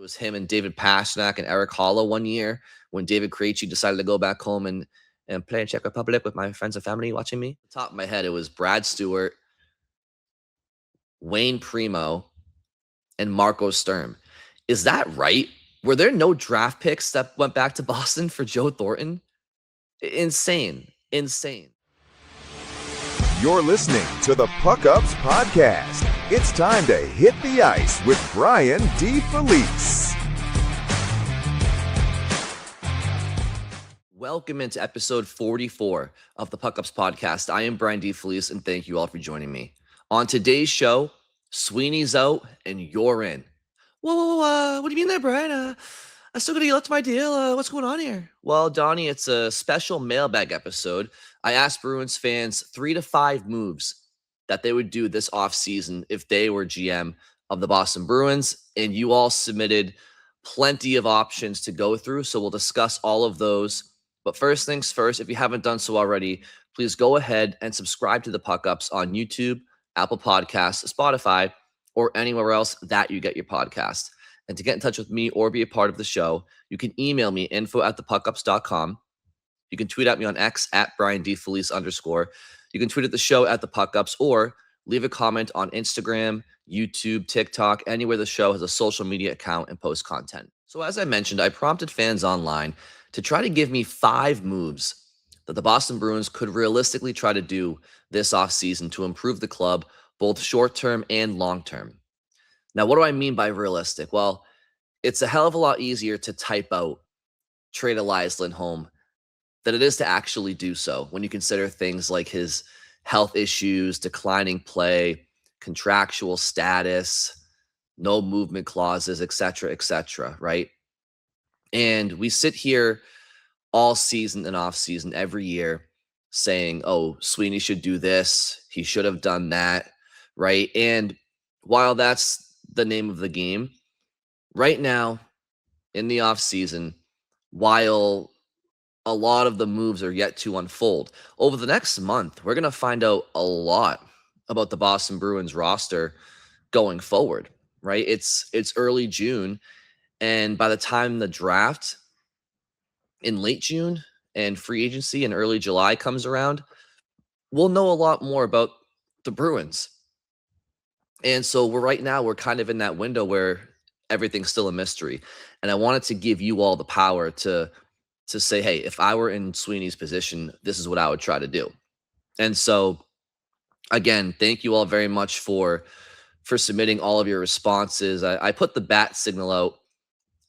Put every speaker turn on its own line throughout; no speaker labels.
was him and David Pastrnak and Eric Holla one year when David Krejci decided to go back home and play in Czech Republic with my friends and family watching me. At the top of my head, it was Brad Stewart, Wayne Primo, and Marco Sturm. Is that right? Were there no draft picks that went back to Boston for Joe Thornton? Insane.
You're listening to the PuckUps Podcast. It's time to hit the ice with Brian D. Felice.
Welcome into episode 44 of the PuckUps Podcast. I am Brian D. Felice, and thank you all for joining me. On today's show, Sweeney's out and you're in. Whoa, what do you mean there, Brian? I still got to get up to my deal. What's going on here? Well, Donnie, it's a special mailbag episode. I asked Bruins fans 3 to 5 moves that they would do this offseason if they were GM of the Boston Bruins, and you all submitted plenty of options to go through, so we'll discuss all of those. But first things first, if you haven't done so already, please go ahead and subscribe to the PuckUps on YouTube, Apple Podcasts, Spotify, or anywhere else that you get your podcast. And to get in touch with me or be a part of the show, you can email me info@thepuckups.com. You can tweet at me on X at @BrianDFelice_. You can tweet at the show at the PuckUps or leave a comment on Instagram, YouTube, TikTok, anywhere the show has a social media account and post content. So as I mentioned, I prompted fans online to try to give me 5 moves that the Boston Bruins could realistically try to do this offseason to improve the club, both short-term and long-term. Now, what do I mean by realistic? Well, it's a hell of a lot easier to type out trade Elias Lindholm than it is to actually do so when you consider things like his health issues, declining play, contractual status, no movement clauses, et cetera, right? And we sit here all season and off season every year saying, oh, Sweeney should do this. He should have done that, right? And while that's the name of the game, right now in the off season, while a lot of the moves are yet to unfold, over the next month, we're going to find out a lot about the Boston Bruins roster going forward, right? It's early June, and by the time the draft in late June and free agency in early July comes around, we'll know a lot more about the Bruins. And so we're kind of in that window where everything's still a mystery. And I wanted to give you all the power to say, hey, if I were in Sweeney's position, this is what I would try to do. And so, again, thank you all very much for submitting all of your responses. I put the bat signal out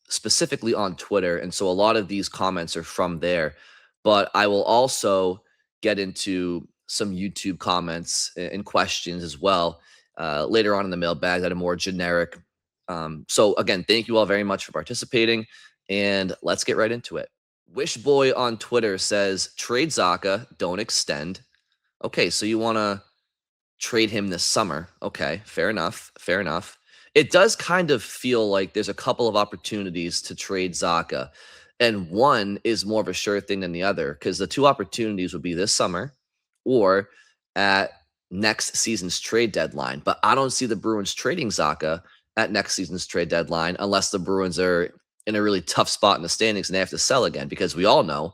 specifically on Twitter, and so a lot of these comments are from there. But I will also get into some YouTube comments and questions as well later on in the mailbag that are more generic. So again, thank you all very much for participating, and let's get right into it. Wishboy on Twitter says, trade Zacha, don't extend. Okay, so you want to trade him this summer. Okay, fair enough. It does kind of feel like there's a couple of opportunities to trade Zacha, and one is more of a sure thing than the other, because the 2 opportunities would be this summer or at next season's trade deadline. But I don't see the Bruins trading Zacha at next season's trade deadline unless the Bruins are in a really tough spot in the standings and they have to sell again, because we all know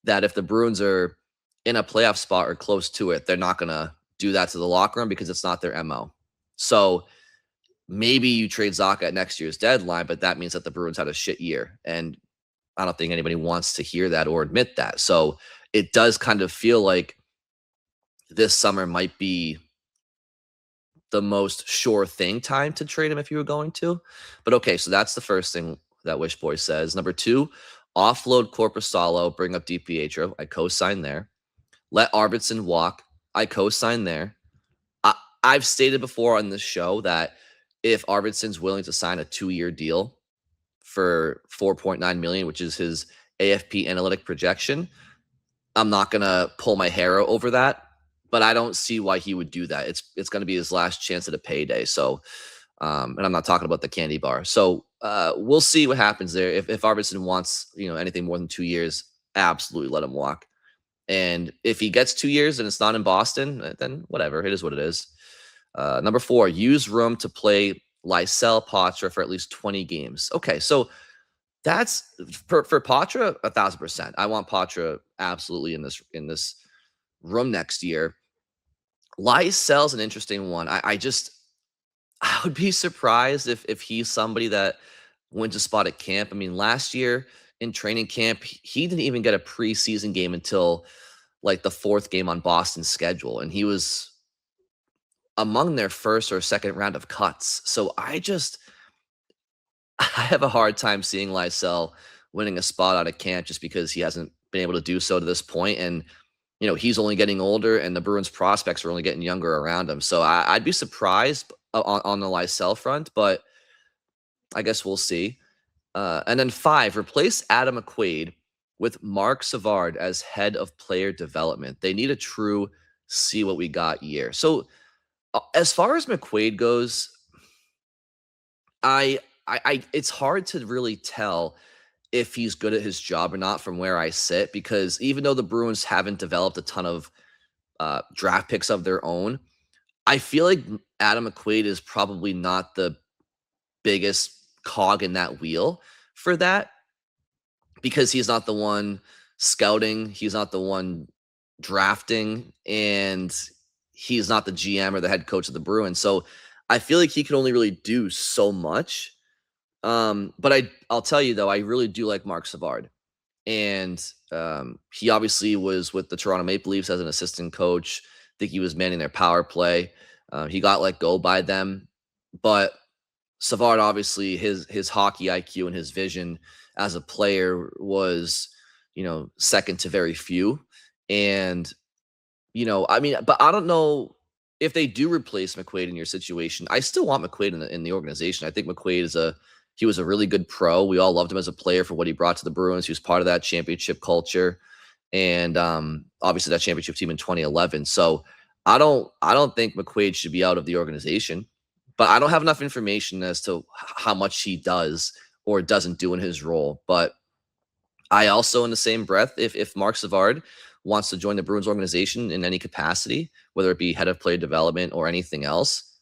that if the Bruins are in a playoff spot or close to it, they're not going to do that to the locker room because it's not their MO. So maybe you trade Zacha at next year's deadline, but that means that the Bruins had a shit year. And I don't think anybody wants to hear that or admit that. So it does kind of feel like this summer might be the most sure thing time to trade him if you were going to. But okay, so that's the first thing that Wishboy says. Number 2, offload Korpisalo, bring up DiPietro. I co-sign there. Let Arvidsson walk. I co-sign there. I've stated before on this show that if Arvidsson's willing to sign a 2-year deal for $4.9 million, which is his AFP analytic projection, I'm not going to pull my hair out over that. But I don't see why he would do that. It's going to be his last chance at a payday. So, and I'm not talking about the candy bar. So we'll see what happens there. If Arvidsson wants, anything more than 2 years, absolutely let him walk. And if he gets 2 years and it's not in Boston, then whatever. It is what it is. Number 4, use room to play Lysell, Poitras for at least 20 games. Okay, so that's for Poitras, 1,000%. I want Poitras absolutely in this room next year. Lysell's an interesting one. I would be surprised if he's somebody that wins a spot at camp. I mean, last year in training camp, he didn't even get a preseason game until like the fourth game on Boston's schedule, and he was among their first or second round of cuts. So I have a hard time seeing Lysell winning a spot out of camp just because he hasn't been able to do so to this point. And, he's only getting older and the Bruins prospects are only getting younger around him. So I'd be surprised on the Lysell front, but I guess we'll see. And then 5, replace Adam McQuaid with Mark Savard as head of player development. They need a true see what we got year. So as far as McQuaid goes, it's hard to really tell if he's good at his job or not from where I sit, because even though the Bruins haven't developed a ton of draft picks of their own, I feel like Adam McQuaid is probably not the biggest cog in that wheel for that, because he's not the one scouting, he's not the one drafting, and he's not the GM or the head coach of the Bruins. So I feel like he can only really do so much. But I'll tell you though, I really do like Mark Savard, and he obviously was with the Toronto Maple Leafs as an assistant coach. I think he was manning their power play. He got let go by them, but Savard, obviously his hockey IQ and his vision as a player was, second to very few. And, but I don't know if they do replace McQuaid in your situation. I still want McQuaid in the organization. I think McQuaid he was a really good pro. We all loved him as a player for what he brought to the Bruins. He was part of that championship culture, and obviously that championship team in 2011. So I don't think McQuaid should be out of the organization, but I don't have enough information as to how much he does or doesn't do in his role. But I also, in the same breath, if Mark Savard wants to join the Bruins organization in any capacity, whether it be head of player development or anything else,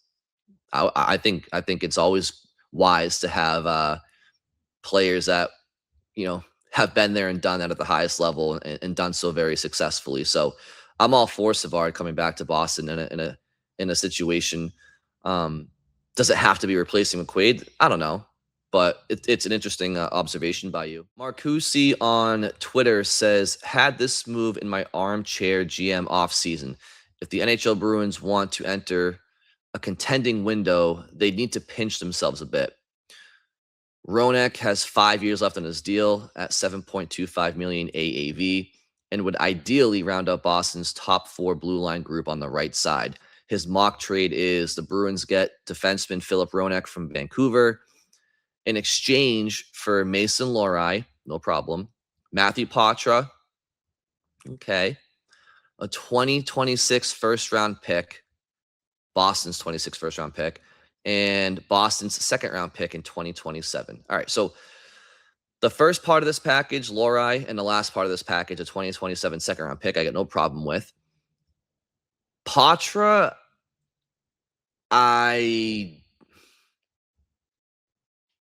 I think it's always wise to have players that have been there and done that at the highest level and done so very successfully. So I'm all for Savard coming back to Boston in a situation. Does it have to be replacing McQuaid? I don't know, but it's an interesting observation by you. Marcusi on Twitter says, had this move in my armchair GM offseason. If the NHL Bruins want to enter a contending window, they need to pinch themselves a bit. Ronek has 5 years left on his deal at $7.25 million AAV and would ideally round out Boston's top 4 blue line group on the right side. His mock trade is the Bruins get defenseman Philip Ronek from Vancouver in exchange for Mason Lohrei, no problem, Matthew Poitras, okay, a 2026 first-round pick, Boston's 26th first-round pick, and Boston's second-round pick in 2027. All right, so the first part of this package, Lohrei, and the last part of this package, a 2027 second-round pick, I got no problem with. Poitras,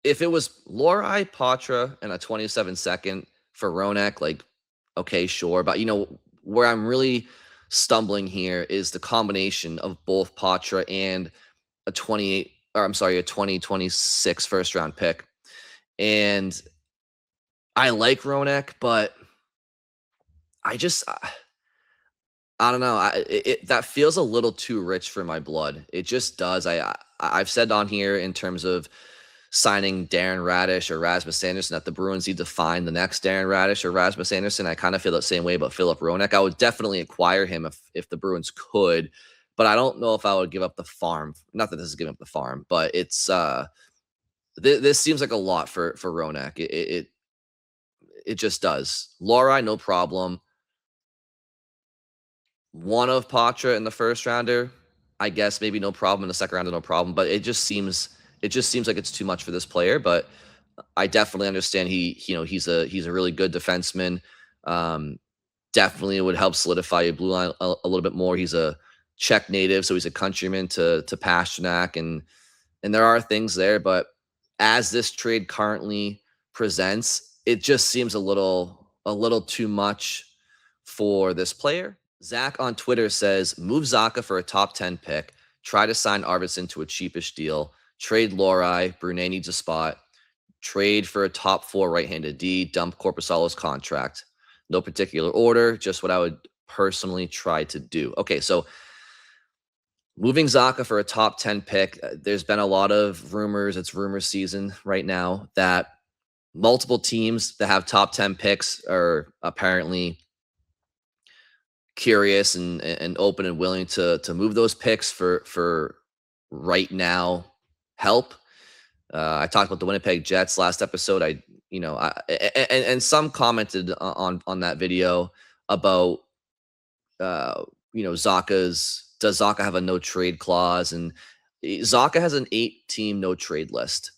if it was Lohrei, Poitras, and a 27 second for Ronek, like, okay, sure. But, where I'm really stumbling here is the combination of both Poitras and a 2026 first round pick. And I like Ronek, but I don't know. That feels a little too rich for my blood. It just does. I've said on here in terms of signing Darren Radish or Rasmus Anderson that the Bruins need to find the next Darren Radish or Rasmus Anderson. I kind of feel the same way about Philip Ronek. I would definitely acquire him if the Bruins could, but I don't know if I would give up the farm. Not that this is giving up the farm, but it's this seems like a lot for Ronek. It just does. Lohrei, no problem. One of Poitras in the first rounder, I guess maybe no problem. In the second rounder, no problem. But it just seems like it's too much for this player. But I definitely understand he's a really good defenseman. Definitely would help solidify your blue line a little bit more. He's a Czech native, so he's a countryman to Pasternak and and there are things there, but as this trade currently presents, it just seems a little too much for this player. Zach on Twitter says, move Zaka for a top 10 pick, try to sign Arvidsson to a cheapish deal, trade Lorai, Brunet needs a spot, trade for a top 4 right-handed D, dump Korpisalo's contract. No particular order, just what I would personally try to do. Okay, so moving Zaka for a top 10 pick, there's been a lot of rumors, it's rumor season right now, that multiple teams that have top 10 picks are apparently curious and open and willing to move those picks for right now help. I talked about the Winnipeg Jets last episode. And some commented on that video about does Zaka have a no trade clause? And Zaka has an 8-team no trade list.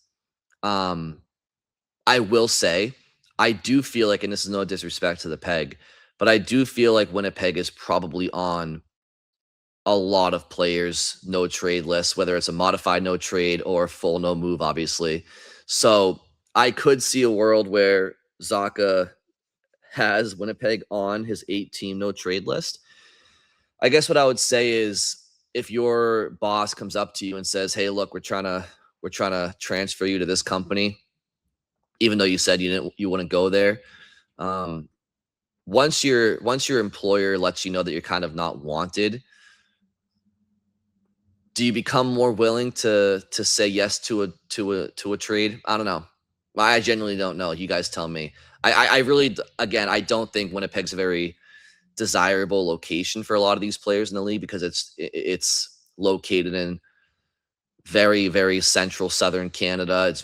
I will say, I do feel like, and this is no disrespect to the Peg, but I do feel like Winnipeg is probably on a lot of players' no trade lists, whether it's a modified no trade or a full no move, obviously. So I could see a world where Zaka has Winnipeg on his 8-team no trade list. I guess what I would say is, if your boss comes up to you and says, "Hey, look, we're trying to transfer you to this company," even though you said you wouldn't go there. Once your employer lets you know that you're kind of not wanted, do you become more willing to say yes to a trade? I don't know. I genuinely don't know. You guys tell me. I really, again, I don't think Winnipeg's a very desirable location for a lot of these players in the league, because it's located in very, very central southern Canada.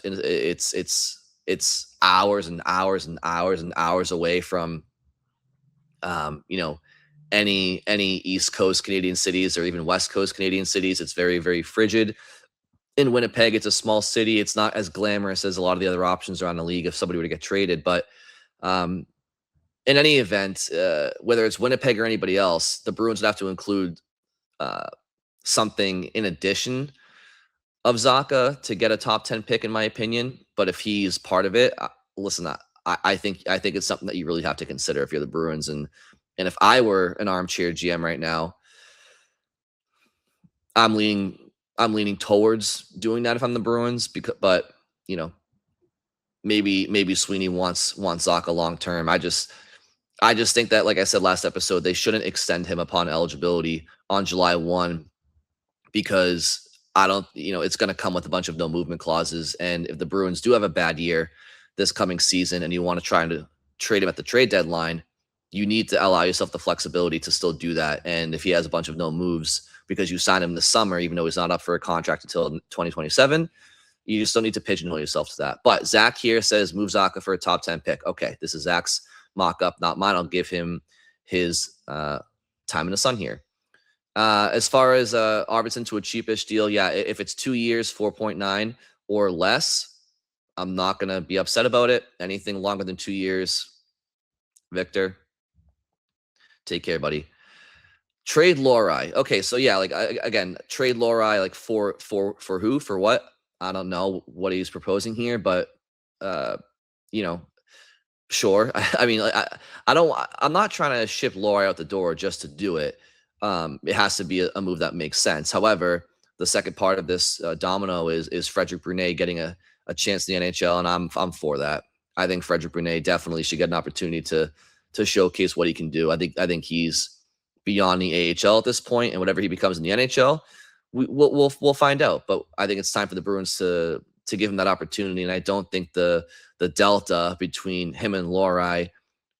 It's hours and hours and hours and hours away from any East Coast Canadian cities or even West Coast Canadian cities. It's very, very frigid. In Winnipeg, it's a small city. It's not as glamorous as a lot of the other options around the league if somebody were to get traded. But in any event, whether it's Winnipeg or anybody else, the Bruins would have to include something in addition of Zaka to get a top 10 pick, in my opinion. But if he's part of it, listen, I think it's something that you really have to consider if you're the Bruins. And if I were an armchair GM right now, I'm leaning towards doing that if I'm the Bruins, but maybe Sweeney wants Zaka long term. I just think that, like I said last episode, they shouldn't extend him upon eligibility on July 1, because it's going to come with a bunch of no movement clauses. And if the Bruins do have a bad year this coming season and you want to try to trade him at the trade deadline, you need to allow yourself the flexibility to still do that. And if he has a bunch of no moves because you signed him this summer, even though he's not up for a contract until 2027, you just don't need to pigeonhole yourself to that. But Zach here says, move Zaka for a top 10 pick. Okay, this is Zach's mock-up, not mine. I'll give him his time in the sun here. As far as Arvidsson to a cheapish deal, yeah, if it's 2 years, 4.9 or less, I'm not going to be upset about it. Anything longer than 2 years, Victor, take care, buddy. Trade Lorai. Okay, so yeah, again, trade Lorai, like for who? For what? I don't know what he's proposing here, but sure. I mean, I'm not trying to ship Lorai out the door just to do it. It has to be a move that makes sense. However, the second part of this domino is Frederic Brunet getting a chance in the NHL, and I'm for that. I think Frederic Brunet definitely should get an opportunity to showcase what he can do. I think he's beyond the AHL at this point, and whatever he becomes in the NHL, we'll find out. But I think it's time for the Bruins to give him that opportunity, and I don't think the delta between him and Lorai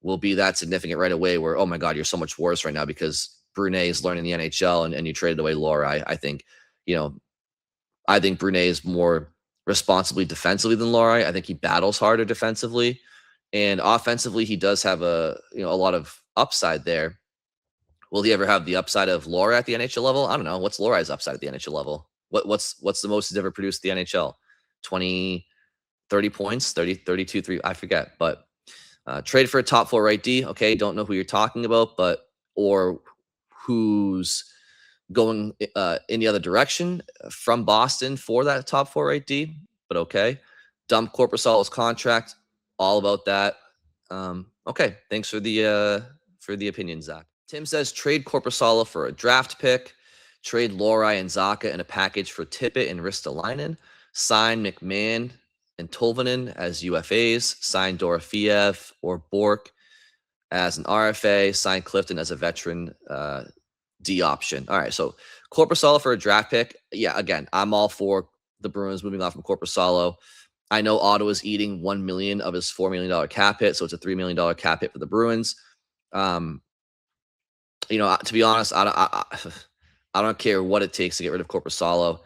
will be that significant right away, where, oh my God, you're so much worse right now because Brunet is learning the NHL and you traded away Lorai. I think Brunet is more responsibly defensively than Lorai. I think he battles harder defensively, and offensively he does have a lot of upside there. Will he ever have the upside of Lorai at the NHL level? I don't know. What's Lorai's upside at the NHL level? What's the most he's ever produced at the NHL? 20, 30 points, 30, 32, 3, I forget. But trade for a top 4 right D. Okay, don't know who you're talking about, or whose going in the other direction from Boston for that top 4 right D, but okay. Dump Korpisalo's contract, all about that. Okay, thanks for the opinion, Zach. Tim says trade Korpisalo for a draft pick, trade Lohrei and Zacha in a package for Tippett and Ristolainen, sign McMahon and Tolvanen as UFAs, sign Dorofeev or Bork as an RFA, sign Clifton as a veteran D option. All right, so Korpisalo for a draft pick. Yeah, again, I'm all for the Bruins moving on from Korpisalo. I know Ottawa's eating $1 million of his $4 million cap hit, so it's a $3 million cap hit for the Bruins. To be honest, I don't care what it takes to get rid of Korpisalo.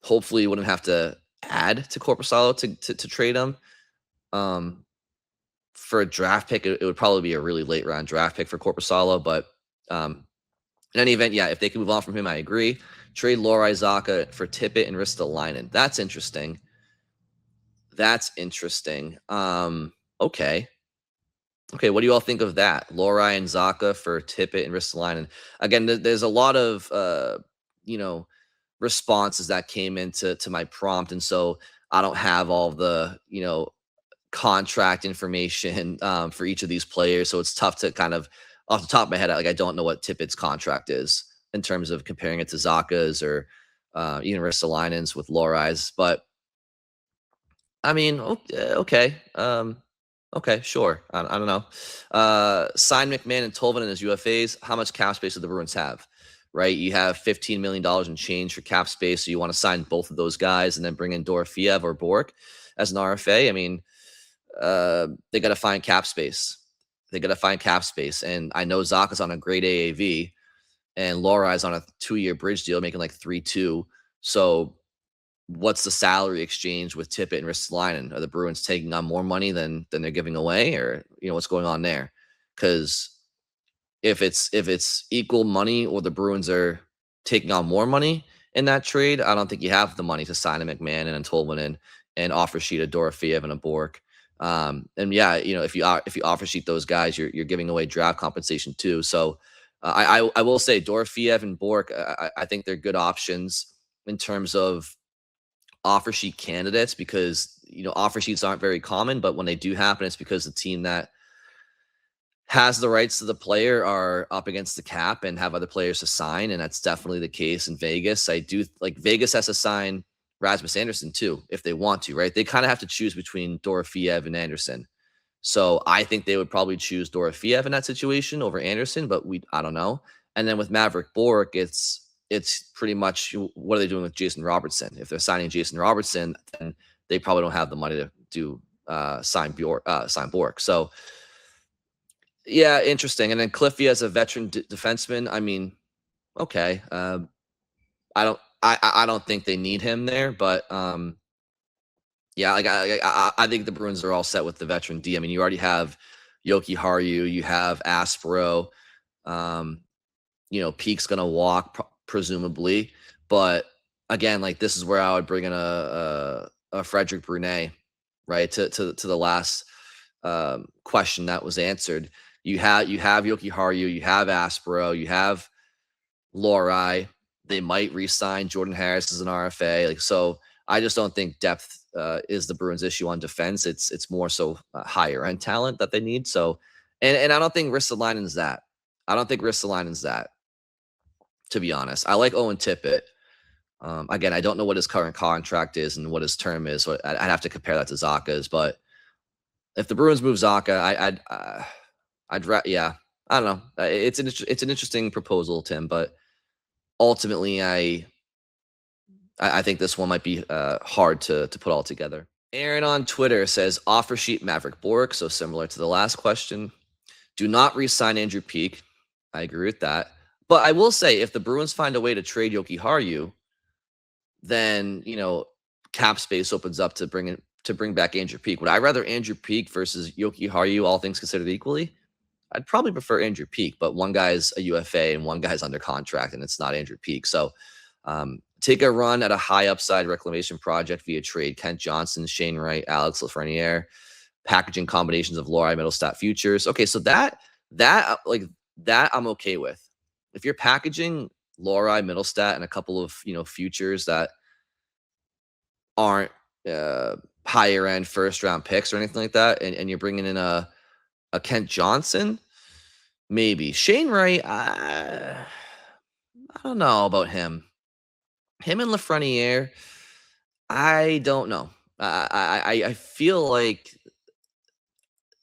Hopefully, you wouldn't have to add to Korpisalo to trade him. For a draft pick, it would probably be a really late round draft pick for Korpisalo, but in any event, yeah, if they can move on from him, I agree. Trade Lohrei, Zacha for Tippett and Ristolainen. That's interesting. Okay. Okay, what do you all think of that? Lohrei and Zacha for Tippett and Ristolainen. Again, there's a lot of responses that came into my prompt, and so I don't have all the contract information for each of these players, so it's tough to kind of off the top of my head, I don't know what Tippett's contract is in terms of comparing it to Zacha's or even Ristolainen's with Lohrai's. But I mean, okay, sure. I don't know. Sign McMahon and Tolvanen as UFAs. How much cap space do the Bruins have? Right, you have $15 million in change for cap space, so you want to sign both of those guys and then bring in Dorofeev or Bork as an RFA. I mean, they got to find cap space. And I know Zacha's on a great AAV, and Lohrai's on a 2-year bridge deal, making like 3.2. So, what's the salary exchange with Tippett and Ristolainen? Are the Bruins taking on more money than they're giving away, or what's going on there? Because if it's equal money, or the Bruins are taking on more money in that trade, I don't think you have the money to sign a McMahon and a Tolvanen and offer sheet a Dorofeev and a Bork. And yeah, if you offer sheet those guys, you're giving away draft compensation too. So I will say Dorofeev and Bork, I think they're good options in terms of offer sheet candidates, because offer sheets aren't very common, but when they do happen, it's because the team that has the rights to the player are up against the cap and have other players to sign, and that's definitely the case in Vegas. Vegas has to sign Rasmus Anderson too, if they want to, right? They kind of have to choose between Dorofeev and Anderson. So I think they would probably choose Dorofeev in that situation over Anderson, but I don't know. And then with Maverick Bork, it's pretty much, what are they doing with Jason Robertson? If they're signing Jason Robertson, then they probably don't have the money to do sign Bork. So yeah, interesting. And then Cliffy as a veteran defenseman, I mean, okay. I don't think they need him there, but yeah, I think the Bruins are all set with the veteran D. I mean, you already have Yoki Haru, you have Aspero, Peake's gonna walk presumably, but again, this is where I would bring in a Frederick Brunet, right? To the last question that was answered. You have Yoki Haru, you have Aspero, you have Lohrei. They might re-sign Jordan Harris as an RFA. So I just don't think depth is the Bruins' issue on defense. It's more so higher end talent that they need. So, and I don't think Ristolainen's that. To be honest, I like Owen Tippett. Again, I don't know what his current contract is and what his term is, so I'd have to compare that to Zacha's. But if the Bruins move Zacha, yeah, I don't know. It's an interesting proposal, Tim, but ultimately, I think this one might be hard to put all together. Aaron on Twitter says, offer sheet Maverick Bork, so similar to the last question. Do not re-sign Andrew Peeke. I agree with that. But I will say, if the Bruins find a way to trade Yoki Haru, then, cap space opens up to bring back Andrew Peeke. Would I rather Andrew Peeke versus Yoki Haru, all things considered equally? I'd probably prefer Andrew Peeke, but one guy's a UFA and one guy's under contract, and it's not Andrew Peeke. So take a run at a high upside reclamation project via trade. Kent Johnson, Shane Wright, Alex Lafreniere, packaging combinations of Lohrei Middlestat futures. Okay, so that I'm okay with. If you're packaging Lohrei, Middlestat, and a couple of futures that aren't higher end first round picks or anything like that, and you're bringing in a Kent Johnson, maybe Shane Wright. I don't know about him. Him and Lafreniere, I don't know. I feel like,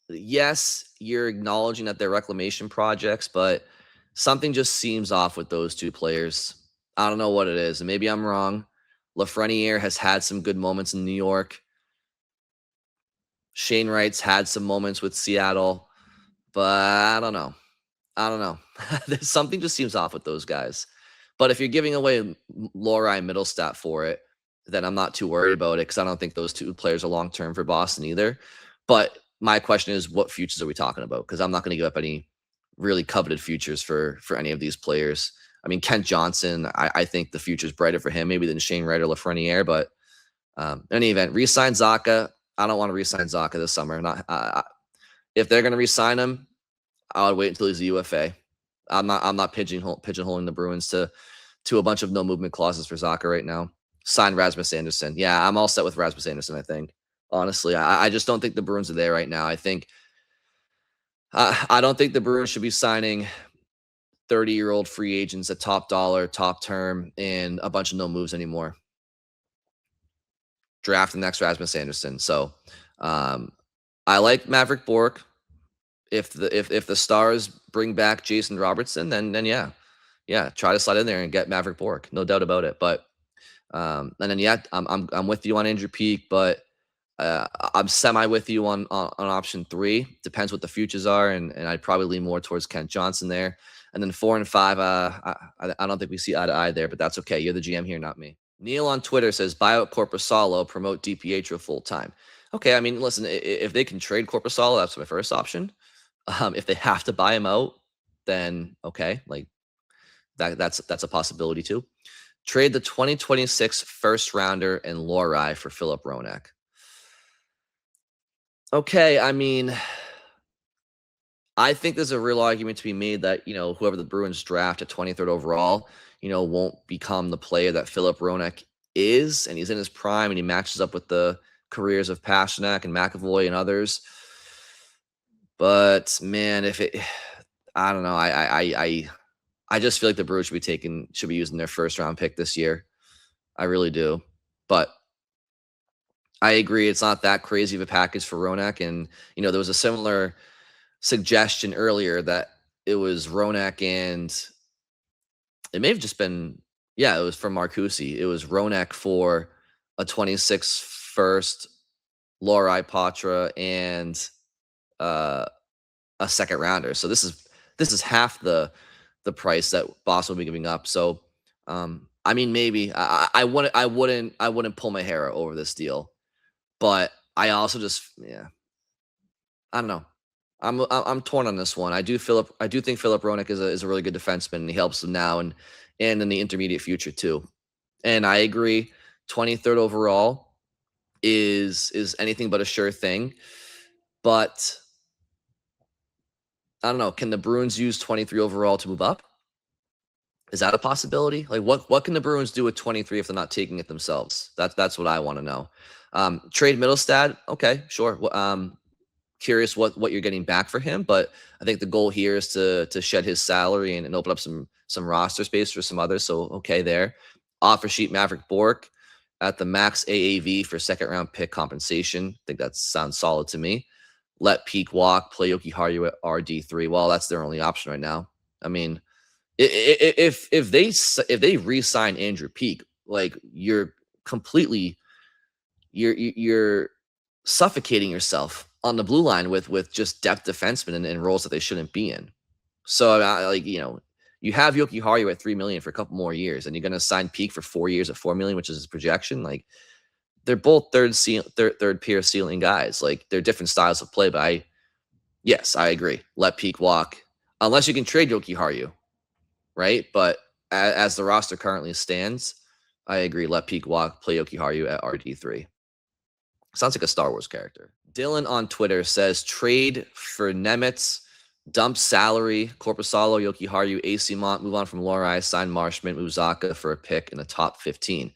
yes, you're acknowledging that they're reclamation projects, but something just seems off with those two players. I don't know what it is, and maybe I'm wrong. Lafreniere has had some good moments in New York. Shane Wright's had some moments with Seattle, but I don't know. There's something just seems off with those guys. But if you're giving away Lohrei and Middlestat for it, then I'm not too worried about it because I don't think those two players are long-term for Boston either. But my question is, what futures are we talking about? Because I'm not going to give up any really coveted futures for any of these players. I mean, Kent Johnson, I think the future's brighter for him maybe than Shane Wright or Lafreniere. But in any event, re-sign Zacha. I don't want to re-sign Zacha this summer. If they're going to re-sign him, I would wait until he's a UFA. I'm not pigeonholing the Bruins to a bunch of no movement clauses for Zacha right now. Sign Rasmus Anderson. Yeah, I'm all set with Rasmus Anderson, I think. Honestly, I just don't think the Bruins are there right now. I don't think the Bruins should be signing 30-year-old free agents at top dollar, top term, and a bunch of no moves anymore. Draft the next Rasmus Anderson. So I like Maverick Bourque. If the Stars bring back Jason Robertson, then yeah, try to slide in there and get Maverick Bourque, no doubt about it. But and then I'm with you on Andrew Peeke, but I'm semi with you on option 3. Depends what the futures are, and I'd probably lean more towards Kent Johnson there. And then 4 and 5, I don't think we see eye to eye there, but that's okay. You're the GM here, not me. Neil on Twitter says, buy out Korpisalo, promote DiPietro full time. Okay, I mean, listen, if they can trade Korpisalo, that's my first option. If they have to buy him out, then okay, like that's a possibility too. Trade the 2026 first rounder and Lohrei for Philip Hronek. Okay, I mean, I think there's a real argument to be made that, whoever the Bruins draft at 23rd overall, won't become the player that Philip Hronek is, and he's in his prime, and he matches up with the careers of Pastrnak and McAvoy and others. But man, I don't know. I just feel like the Bruins should be using their first round pick this year. I really do. But I agree, it's not that crazy of a package for Hronek. And there was a similar suggestion earlier that it was Hronek and it may have just been, it was from Marcucci. It was Hronek for a 26 first, Lohrei, Patra, and a second rounder. So this is half the price that Boston will be giving up. So I mean, maybe I wouldn't pull my hair out over this deal, but I also just I don't know. I'm torn on this one. I do think Philip Hronek is a really good defenseman, and he helps them now and in the intermediate future too. And I agree, 23rd overall is anything but a sure thing. But I don't know. Can the Bruins use 23 overall to move up? Is that a possibility? Like, what can the Bruins do with 23 if they're not taking it themselves? That's what I want to know. Trade Middlestat. Okay, sure. Curious what you're getting back for him, but I think the goal here is to shed his salary and open up some roster space for some others. So okay, there. Offer sheet Maverick Bourque at the max AAV for second round pick compensation. I think that sounds solid to me. Let Peeke walk, play Jokiharju at RD3. Well, that's their only option right now. I mean, if they re-sign Andrew Peeke, like you're suffocating yourself on the blue line with just depth defensemen and roles that they shouldn't be in. So you have Jokiharju at $3 million for a couple more years, and you're going to sign Peeke for 4 years at $4 million, which is his projection. Like, they're both third peer ceiling guys. Like, they're different styles of play, but I agree. Let Peeke walk, unless you can trade Jokiharju, right? But as the roster currently stands, I agree. Let Peeke walk, play Jokiharju at RD3. Sounds like a Star Wars character. Dylan on Twitter says trade for Nemitz dump salary, Corpusalo, Yoki Haru, AC Mont, move on from Lorai, sign Marshman, move Zaka for a pick in the top 15.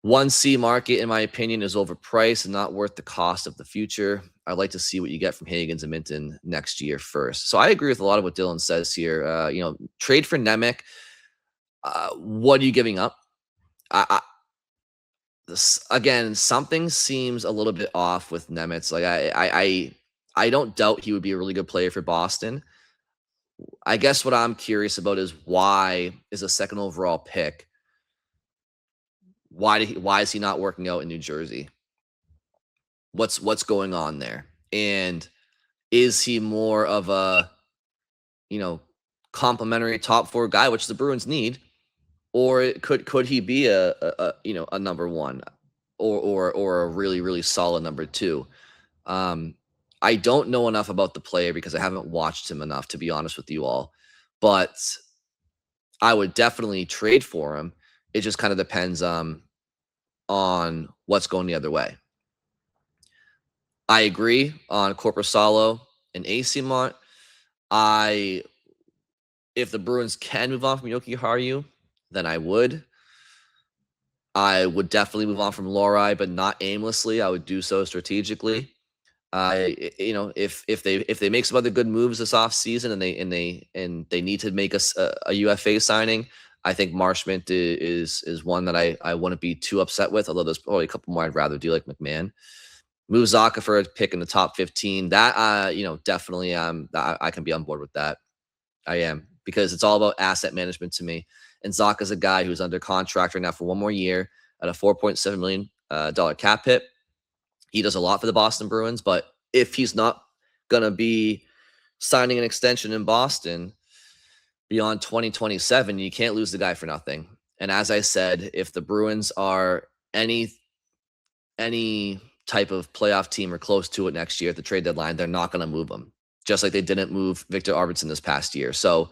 1C market, in my opinion, is overpriced and not worth the cost of the future. I'd like to see what you get from Higgins and Minton next year first. So I agree with a lot of what Dylan says here. Trade for Nemec. What are you giving up? Again, something seems a little bit off with Nemitz. Like I don't doubt he would be a really good player for Boston. I guess what I'm curious about is why is a second overall pick? Why is he not working out in New Jersey? What's going on there? And is he more of a complimentary top 4 guy, which the Bruins need, or could he be a number 1 or a really, really solid number 2? I don't know enough about the player because I haven't watched him enough, to be honest with you all, but I would definitely trade for him. It just kind of depends on what's going the other way. I agree on Corpusalo and AC Mont. If the Bruins can move on from Yoki Haru, then I would. I would definitely move on from Lorai, but not aimlessly. I would do so strategically. If they make some other good moves this offseason and they need to make a UFA signing, I think Marshman is one that I wouldn't be too upset with, although there's probably a couple more I'd rather do, like McMahon. Move Zaka for a pick in the top 15. That definitely I can be on board with that. I am, because it's all about asset management to me. And Zaka's a guy who's under contract right now for 1 more year at a $4.7 million cap hit. He does a lot for the Boston Bruins, but if he's not going to be signing an extension in Boston beyond 2027, you can't lose the guy for nothing. And as I said, if the Bruins are any type of playoff team or close to it next year at the trade deadline, they're not going to move him, just like they didn't move Victor Arvidsson this past year. So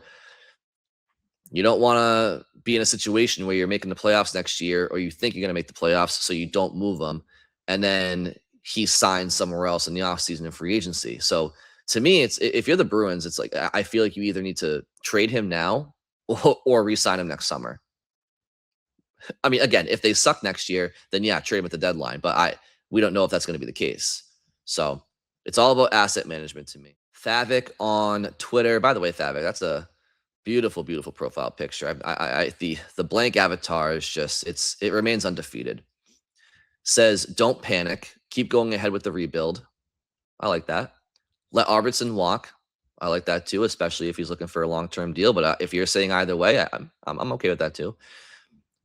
you don't want to be in a situation where you're making the playoffs next year, or you think you're going to make the playoffs, so you don't move him, and then he signs somewhere else in the offseason and free agency. So to me, it's, if you're the Bruins, it's like, I feel like you either need to trade him now or re-sign him next summer. I mean, again, if they suck next year, then yeah, trade him at the deadline. But we don't know if that's going to be the case. So it's all about asset management to me. Thavik on Twitter. By the way, Thavik, that's a beautiful, beautiful profile picture. The blank avatar is just, it remains undefeated. Says, don't panic. Keep going ahead with the rebuild. I like that. Let Arvidsson walk. I like that too, especially if he's looking for a long-term deal. But if you're saying either way, I'm okay with that too.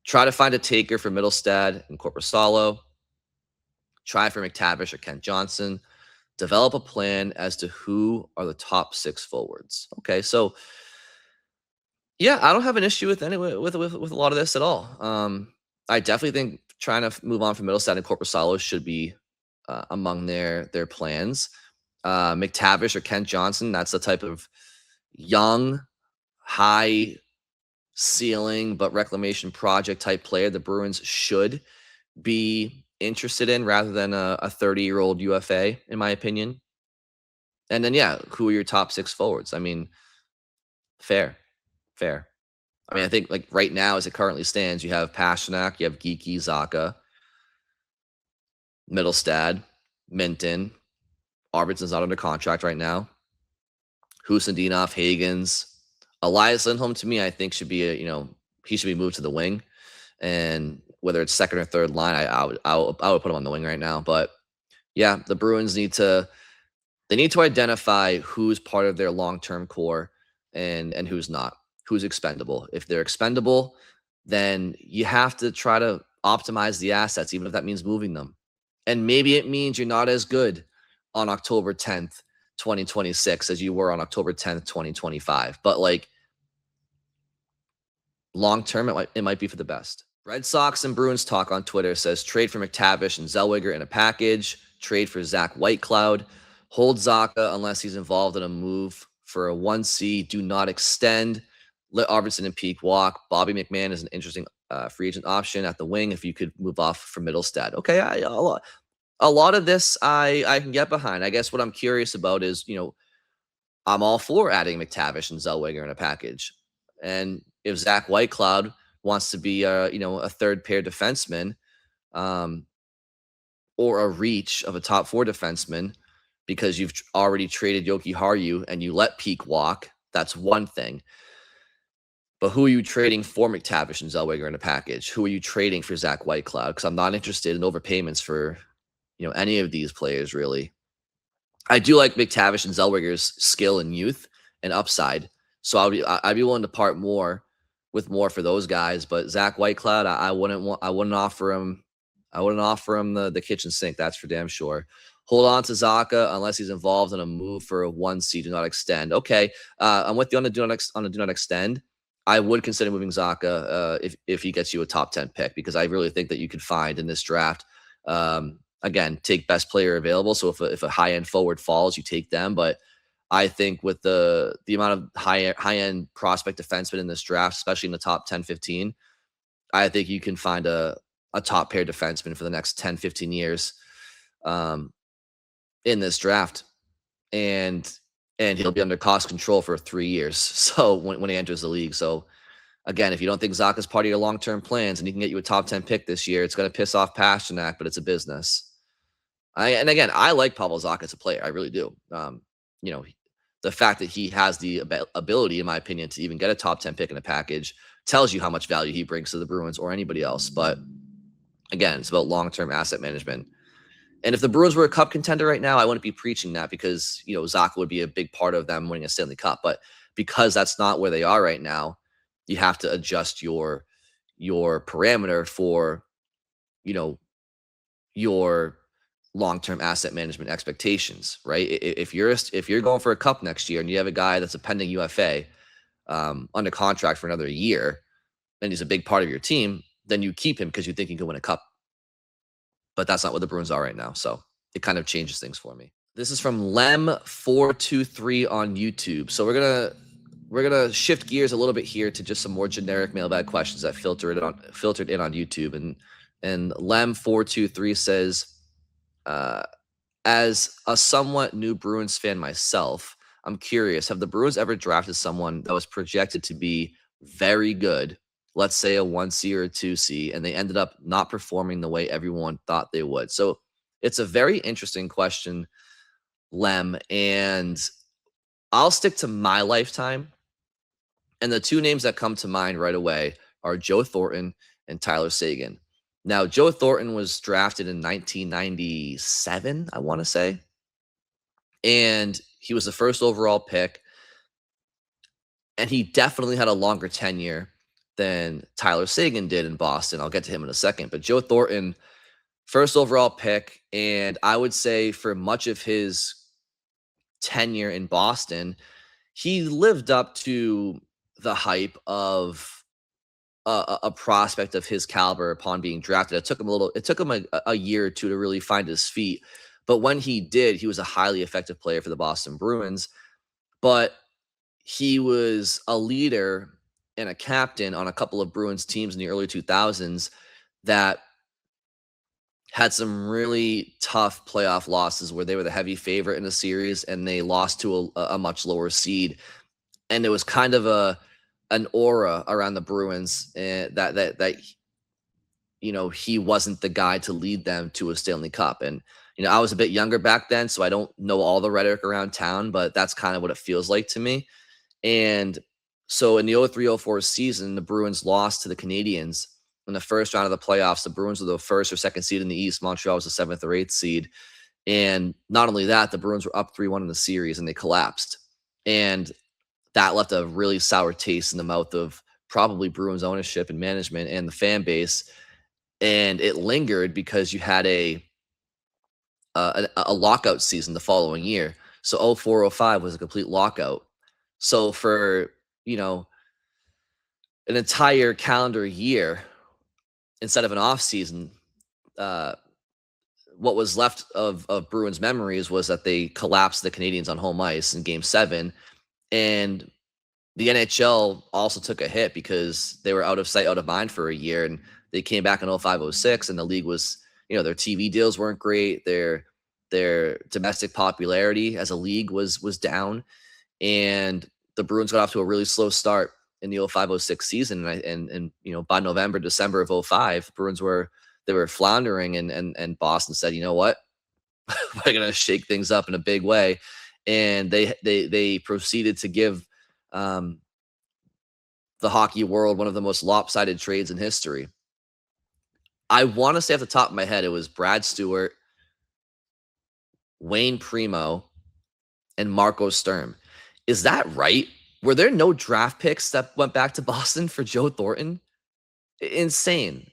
Try to find a taker for Middlestad and Corpusalo. Try for McTavish or Kent Johnson. Develop a plan as to who are the top 6 forwards. Okay, so yeah, I don't have an issue with with a lot of this at all. I definitely think trying to move on from Middlestad and Corpusalo should be among their plans. McTavish or Kent Johnson, that's the type of young, high ceiling but reclamation project type player the Bruins should be interested in, rather than a 30-year-old UFA, in my opinion. And then yeah, who are your top 6 forwards? I mean, fair. I mean, I think like right now, as it currently stands, you have Pasternak, you have Geeky, Zaka, Middlestad, Minton. Arvidsson's not under contract right now. Husendinov, Higgins, Elias Lindholm, to me, I think should be he should be moved to the wing, and whether it's second or third line, I would put him on the wing right now. But yeah, the Bruins need to identify who's part of their long-term core and who's not, who's expendable. If they're expendable, then you have to try to optimize the assets, even if that means moving them. And maybe it means you're not as good on October 10th, 2026 as you were on October 10th, 2025. But like long term, it might be for the best. Red Sox and Bruins talk on Twitter says, trade for McTavish and Zellweger in a package, trade for Zach Whitecloud, hold Zaka unless he's involved in a move for a 1C, do not extend, let Arvidsson and Peak walk. Bobby McMahon is an interesting free agent option at the wing if you could move off from Middlestad. Okay, a lot of this I can get behind. I guess what I'm curious about is, I'm all for adding McTavish and Zellweger in a package. And if Zach Whitecloud wants to be a third pair defenseman, or a reach of a top 4 defenseman because you've already traded Yoki Haru and you let Peak walk, that's one thing. But who are you trading for McTavish and Zellweger in a package? Who are you trading for Zach Whitecloud? Because I'm not interested in overpayments for any of these players, really. I do like McTavish and Zellweger's skill and youth and upside, so I'd be willing to part with more for those guys. But Zach Whitecloud, I wouldn't offer him. I wouldn't offer him the kitchen sink. That's for damn sure. Hold on to Zaka unless he's involved in a move for a 1C. Do not extend. Okay, I'm with you on the do not extend. I would consider moving Zaka if he gets you a top 10 pick, because I really think that you could find in this draft. Again, take best player available. So if a high end forward falls, you take them. But I think with the amount of high end prospect defensemen in this draft, especially in the top 10, 15, I think you can find a top pair defenseman for the next 10, 15 years in this draft. And he'll be under cost control for 3 years. So when he enters the league. So again, if you don't think Zaka's part of your long-term plans and he can get you a top 10 pick this year, it's going to piss off Pasternak, but it's a business. And again, I like Pavel Zacha as a player. I really do. The fact that he has the ability, in my opinion, to even get a top 10 pick in a package tells you how much value he brings to the Bruins or anybody else. But again, it's about long-term asset management. And if the Bruins were a cup contender right now, I wouldn't be preaching that because, Zacha would be a big part of them winning a Stanley Cup. But because that's not where they are right now, you have to adjust your parameter for, your long-term asset management expectations, right? If you're going for a cup next year and you have a guy that's a pending UFA under contract for another year, and he's a big part of your team, then you keep him because you think he can win a cup. But that's not what the Bruins are right now. So it kind of changes things for me. This is from Lem423 on YouTube. So we're gonna shift gears a little bit here to just some more generic mailbag questions that filtered in on YouTube. And Lem423 says, as a somewhat new Bruins fan myself, I'm curious, have the Bruins ever drafted someone that was projected to be very good, let's say a 1C or a 2C, and they ended up not performing the way everyone thought they would? So it's a very interesting question, Lem, and I'll stick to my lifetime. And the two names that come to mind right away are Joe Thornton and Tyler Seguin. Now, Joe Thornton was drafted in 1997, I want to say, and he was the first overall pick, and he definitely had a longer tenure than Tyler Seguin did in Boston. I'll get to him in a second, but Joe Thornton, first overall pick, and I would say for much of his tenure in Boston, he lived up to the hype of a prospect of his caliber upon being drafted. It took him a year or two to really find his feet, but when he did, he was a highly effective player for the Boston Bruins. But he was a leader and a captain on a couple of Bruins teams in the early 2000s that had some really tough playoff losses where they were the heavy favorite in the series and they lost to a much lower seed. And it was kind of an aura around the Bruins that he wasn't the guy to lead them to a Stanley Cup. And I was a bit younger back then, so I don't know all the rhetoric around town, but that's kind of what it feels like to me. And so in the 03-04 season, the Bruins lost to the Canadiens in the first round of the playoffs. The Bruins were the first or second seed in the East. Montreal was the seventh or eighth seed. And not only that, the Bruins were up 3-1 in the series and they collapsed. And that left a really sour taste in the mouth of probably Bruins ownership and management and the fan base. And it lingered because you had a lockout season the following year. So 04-05 was a complete lockout. So for, an entire calendar year, instead of an off season, what was left of Bruins memories was that they collapsed the Canadiens on home ice in Game 7. And the NHL also took a hit because they were out of sight, out of mind for a year. And they came back in 05-06, and the league was, their TV deals weren't great. Their domestic popularity as a league was down. and the Bruins got off to a really slow start in the 05-06 season. And by November, December of 05, Bruins were floundering, and Boston said, you know what, we're gonna shake things up in a big way, and they proceeded to give the hockey world one of the most lopsided trades in history. I want to say off the top of my head, it was Brad Stewart, Wayne Primo, and Marco Sturm. Is that right? Were there no draft picks that went back to Boston for Joe Thornton? Insane.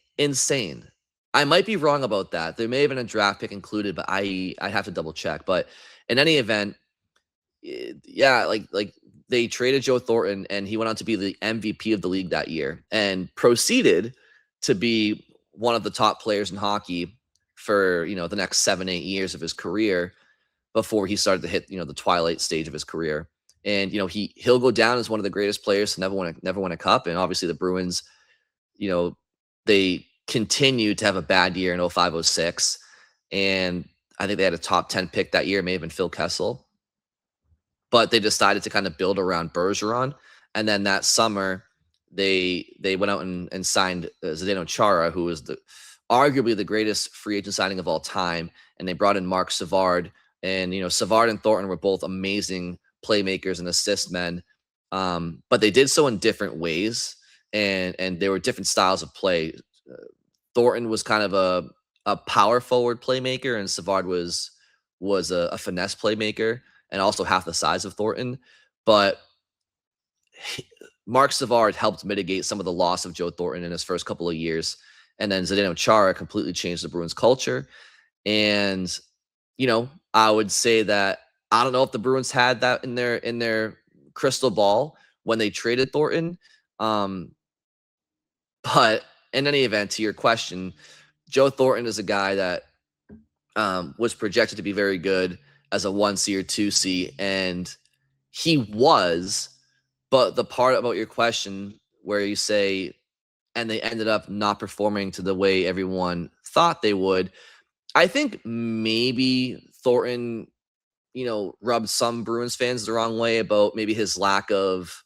I might be wrong about that. There may have been a draft pick included, but I have to double check. But in any event, yeah, like they traded Joe Thornton, and he went on to be the MVP of the league that year, and proceeded to be one of the top players in hockey for the next 7-8 years of his career, before he started to hit the twilight stage of his career. And he'll go down as one of the greatest players to never win a cup. And obviously the Bruins, they continued to have a bad year in 05-06, and I think they had a top 10 pick that year. It may have been Phil Kessel, but they decided to kind of build around Bergeron. And then that summer, they went out and signed Zdeno Chara, who was arguably the greatest free agent signing of all time. And they brought in Mark Savard. And Savard and Thornton were both amazing playmakers and assist men, but they did so in different ways, and there were different styles of play. Thornton was kind of a power forward playmaker, and Savard was a finesse playmaker, and also half the size of Thornton. But Mark Savard helped mitigate some of the loss of Joe Thornton in his first couple of years, and then Zdeno Chara completely changed the Bruins culture. And I would say that I don't know if the Bruins had that in their crystal ball when they traded Thornton. But in any event, to your question, Joe Thornton is a guy that was projected to be very good as a 1C or 2C, and he was. But the part about your question where you say, and they ended up not performing to the way everyone thought they would, I think maybe Thornton, rubbed some Bruins fans the wrong way about maybe his lack of.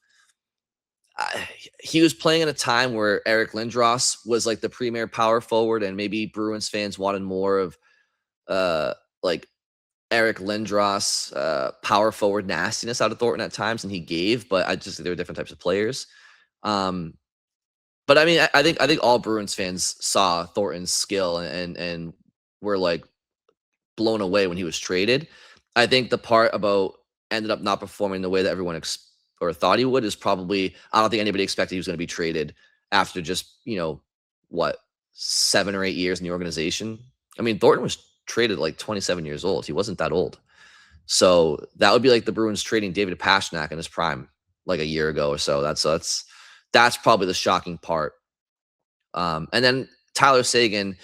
He was playing in a time where Eric Lindros was like the premier power forward, and maybe Bruins fans wanted more of like Eric Lindros power forward nastiness out of Thornton at times, and he gave. But I just think there were different types of players. But I mean, I think all Bruins fans saw Thornton's skill and were like blown away when he was traded. I think the part about ended up not performing the way that everyone thought he would is probably, I don't think anybody expected he was going to be traded after just 7 or 8 years in the organization. I mean, Thornton was traded like 27 years old. He wasn't that old. So that would be like the Bruins trading David Pastrnak in his prime like a year ago or so. That's probably the shocking part. And then Tyler Seguin,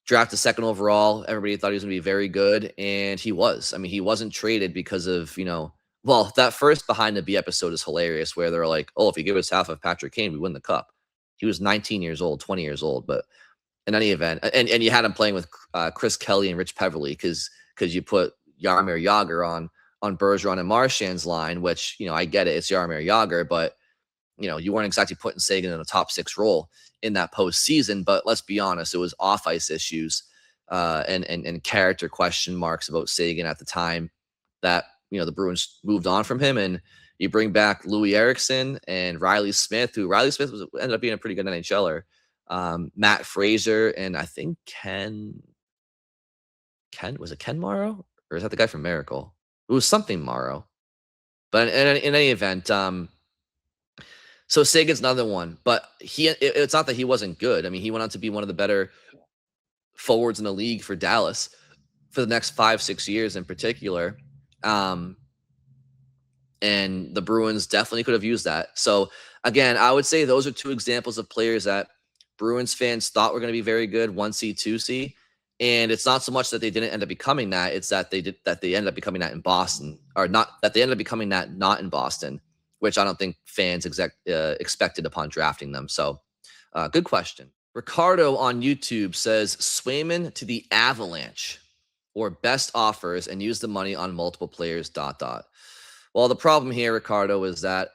drafted second overall. Everybody thought he was going to be very good, and he was. I mean, he wasn't traded because of, that first Behind the B episode is hilarious, where they're like, oh, if you give us half of Patrick Kane, we win the cup. He was 19 years old, 20 years old. But in any event, and you had him playing with Chris Kelly and Rich Peverley because you put Jaromir Jagr on Bergeron and Marchand's line, which, I get it. It's Jaromir Jagr, but, you weren't exactly putting Seguin in a top 6 role in that postseason. But let's be honest, it was off ice issues and character question marks about Seguin at the time that the Bruins moved on from him, and you bring back Louis Eriksson and Riley Smith, who ended up being a pretty good NHLer, Matt Fraser, and I think Ken was it Ken Morrow, or is that the guy from Miracle? It was something Morrow, but in any event, so Seguin's another one, but it's not that he wasn't good. I mean, he went on to be one of the better forwards in the league for Dallas for the next 5-6 years in particular. And the Bruins definitely could have used that. So again, I would say those are two examples of players that Bruins fans thought were going to be very good, 1C, 2C. And it's not so much that they didn't end up becoming that, it's that they ended up becoming that in Boston, or not that they ended up becoming that not in Boston, which I don't think fans expected upon drafting them. So good question. Ricardo on YouTube says, Swayman to the Avalanche or best offers and use the money on multiple players, ... Well, the problem here, Ricardo, is that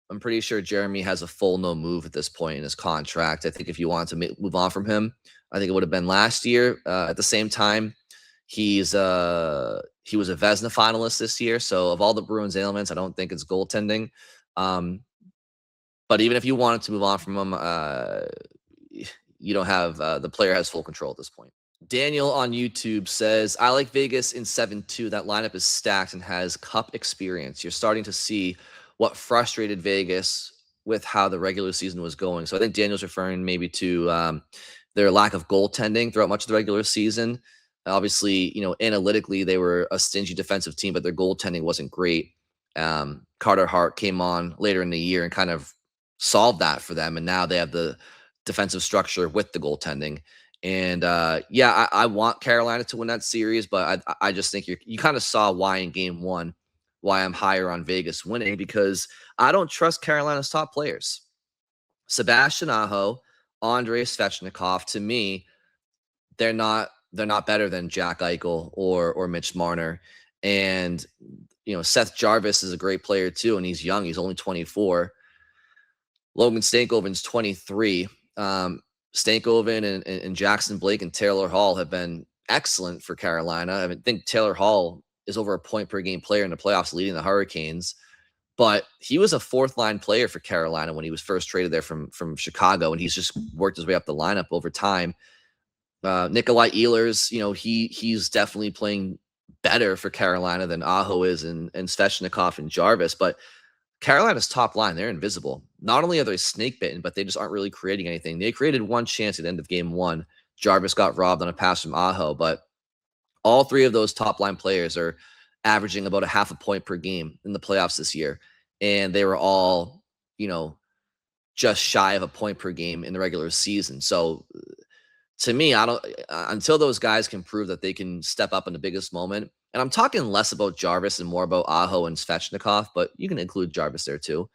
I'm pretty sure Jeremy has a full no move at this point in his contract. I think if you wanted to move on from him, I think it would have been last year. At the same time, he was a Vezina finalist this year. So of all the Bruins ailments, I don't think it's goaltending. But even if you wanted to move on from him, you don't have the player has full control at this point. Daniel on YouTube says, I like Vegas in 7-2. That lineup is stacked and has cup experience. You're starting to see what frustrated Vegas with how the regular season was going. So I think Daniel's referring maybe to their lack of goaltending throughout much of the regular season. Obviously, analytically, they were a stingy defensive team, but their goaltending wasn't great. Carter Hart came on later in the year and kind of solved that for them. And now they have the defensive structure with the goaltending. And I want Carolina to win that series, but I just think you kind of saw why in game one, why I'm higher on Vegas winning, because I don't trust Carolina's top players. Sebastian Aho, Andrei Svechnikov, to me, they're not better than Jack Eichel or Mitch Marner. And Seth Jarvis is a great player too, and he's young. He's only 24. Logan Stankoven's 23. Stankoven and Jackson Blake and Taylor Hall have been excellent for Carolina. I think Taylor Hall is over a point per game player in the playoffs leading the Hurricanes, but he was a fourth line player for Carolina when he was first traded there from Chicago, and he's just worked his way up the lineup over time. Nikolai Ehlers, he's definitely playing better for Carolina than Aho is and Svechnikov and Jarvis, but Carolina's top line, they're invisible. Not only are they snake bitten, but they just aren't really creating anything. They created one chance at the end of game one. Jarvis got robbed on a pass from Aho, but all three of those top line players are averaging about a half a point per game in the playoffs this year. And they were all, just shy of a point per game in the regular season. So to me, I don't until those guys can prove that they can step up in the biggest moment. And I'm talking less about Jarvis and more about Aho and Svechnikov, but you can include Jarvis there too.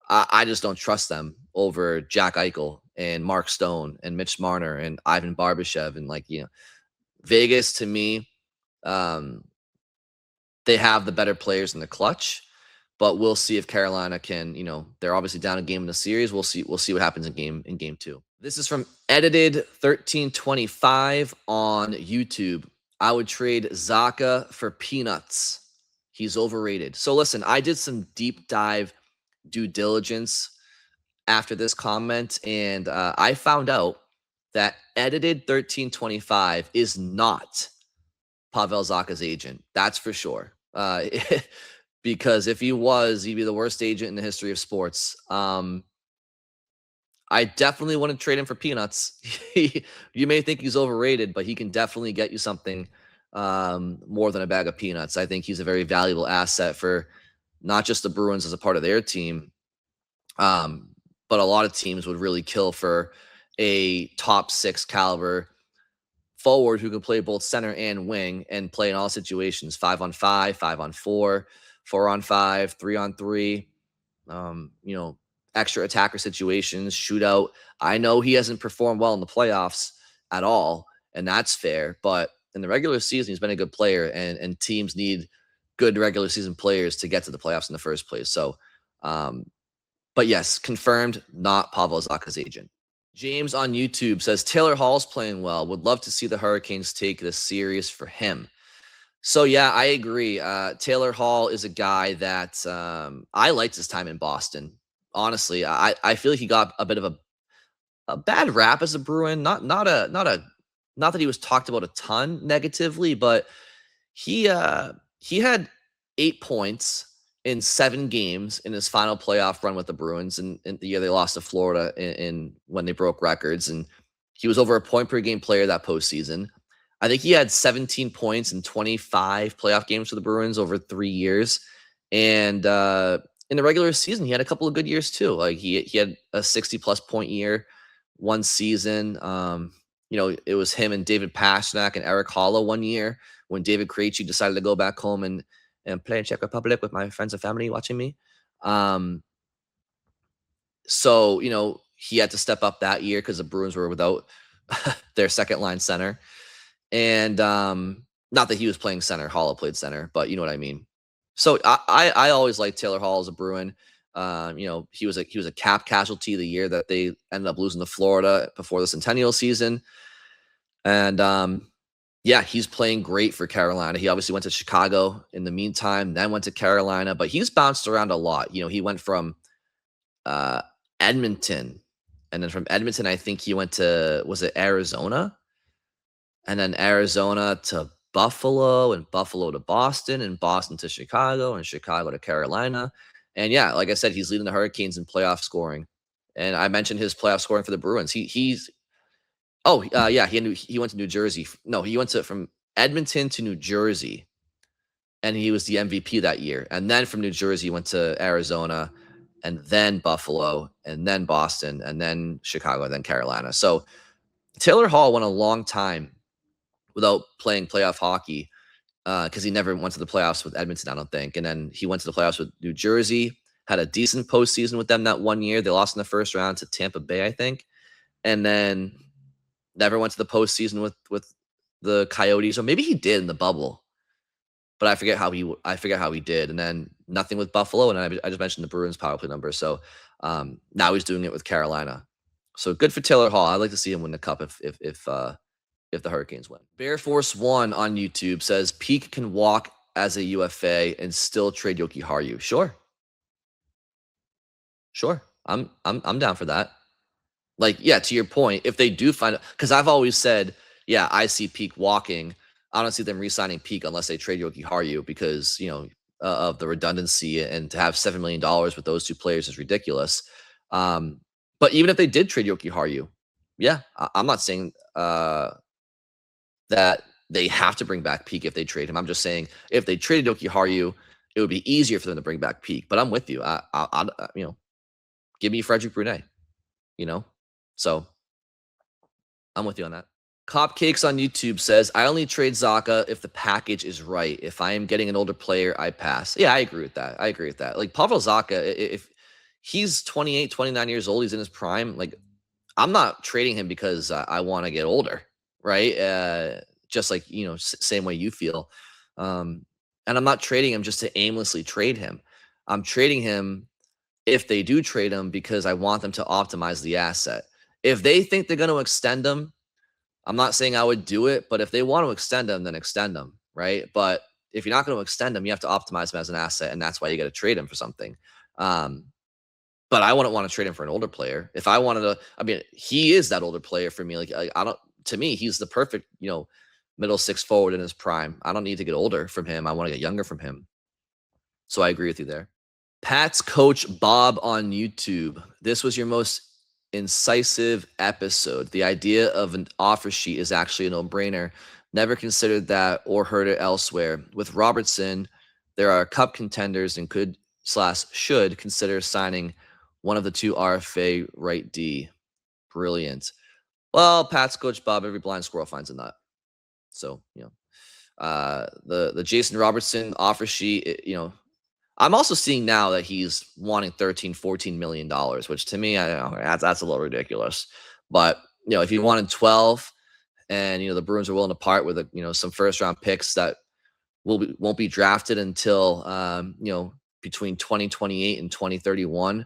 I just don't trust them over Jack Eichel and Mark Stone and Mitch Marner and Ivan Barbashev. And Vegas, to me, they have the better players in the clutch, but we'll see if Carolina can, they're obviously down a game in the series. We'll see what happens in game two. This is from Edited 1325 on YouTube. I would trade Zacha for peanuts. He's overrated. So listen, I did some deep dive due diligence after this comment, and I found out that Edited 1325 is not Pavel Zacha's agent. That's for sure. Because if he was, he'd be the worst agent in the history of sports. I definitely wouldn't trade him for peanuts. You may think he's overrated, but he can definitely get you something more than a bag of peanuts. I think he's a very valuable asset for not just the Bruins as a part of their team, but a lot of teams would really kill for a top six caliber forward who can play both center and wing and play in all situations, 5-on-5, 5-on-4, 4-on-5, 3-on-3, extra attacker situations, shootout. I know he hasn't performed well in the playoffs at all, and that's fair, but in the regular season, he's been a good player, and teams need good regular season players to get to the playoffs in the first place. So, but yes, confirmed, not Pavel Zacha's agent. James on YouTube says, Taylor Hall's playing well. Would love to see the Hurricanes take this series for him. So, yeah, I agree. Taylor Hall is a guy that I liked his time in Boston. Honestly, I feel like he got a bit of a bad rap as a Bruin. Not that he was talked about a ton negatively, but he had 8 points in 7 games in his final playoff run with the Bruins in the year they lost to Florida in when they broke records. And he was over a point per game player that postseason. I think he had 17 points in 25 playoff games for the Bruins over 3 years. And in the regular season, he had a couple of good years too. Like he had a 60+ point year one season. It was him and David Pastrnak and Eric Holla one year when David Krejci decided to go back home and play in Czech Republic with my friends and family watching me. So, he had to step up that year because the Bruins were without their second line center. And not that he was playing center, Holla played center, but you know what I mean. So I always liked Taylor Hall as a Bruin. He was a cap casualty the year that they ended up losing to Florida before the Centennial season. And yeah, he's playing great for Carolina. He obviously went to Chicago in the meantime, then went to Carolina, but he's bounced around a lot. He went from Edmonton, and then from Edmonton, I think he went to, was it Arizona? And then Arizona to Buffalo, and Buffalo to Boston, and Boston to Chicago, and Chicago to Carolina. And yeah, like I said, he's leading the Hurricanes in playoff scoring. And I mentioned his playoff scoring for the Bruins. He's yeah, he went to New Jersey. No, he went from Edmonton to New Jersey, and he was the MVP that year. And then from New Jersey, he went to Arizona, and then Buffalo, and then Boston, and then Chicago, and then Carolina. So Taylor Hall went a long time without playing playoff hockey because he never went to the playoffs with Edmonton, I don't think. And then he went to the playoffs with New Jersey, had a decent postseason with them that one year. They lost in the first round to Tampa Bay, I think. And then never went to the postseason with the Coyotes, or maybe he did in the bubble, but I forget how he did. And then nothing with Buffalo, and I just mentioned the Bruins power play number. So now he's doing it with Carolina. So good for Taylor Hall. I'd like to see him win the cup if the Hurricanes win. Bear Force 1 on YouTube says Peak can walk as a UFA and still trade Yoki Haru. Sure. I'm down for that. Like, yeah, to your point, if they do find, because I've always said, yeah, I see Peak walking. I don't see them re-signing Peak unless they trade Yoki Haru because, of the redundancy, and to have $7 million with those two players is ridiculous. But even if they did trade Yoki Haru, yeah, I'm not saying that they have to bring back Peak if they trade him. I'm just saying if they traded Yoki Haru, it would be easier for them to bring back Peak. But I'm with you. I give me Frederick Brunet, So I'm with you on that. Copcakes on YouTube says, I only trade Zaka if the package is right. If I am getting an older player, I pass. Yeah, I agree with that. Like Pavel Zaka, if he's 28, 29 years old, he's in his prime, like I'm not trading him because I want to get older, right? Just like, same way you feel. And I'm not trading him just to aimlessly trade him. I'm trading him if they do trade him because I want them to optimize the asset. If they think they're going to extend him, I'm not saying I would do it, but if they want to extend him, then extend him, right? But if you're not going to extend him, you have to optimize him as an asset, and that's why you got to trade him for something. But I wouldn't want to trade him for an older player. If I wanted to, he is that older player for me. Like to me, he's the perfect, middle six forward in his prime. I don't need to get older from him. I want to get younger from him. So I agree with you there. Pat's coach Bob on YouTube. This was your most incisive episode. The idea of an offer sheet is actually a no-brainer. Never considered that or heard it elsewhere. With Robertson, there are cup contenders and should consider signing one of the two RFA right D. Brilliant. Well, Pat's coach Bob, every blind squirrel finds a nut. So, the Jason Robertson offer sheet, I'm also seeing now that he's wanting $13-14 million, which to me, that's a little ridiculous. But, if he wanted 12 and, the Bruins are willing to part with, some first round picks that won't be drafted until, between 2028 and 2031.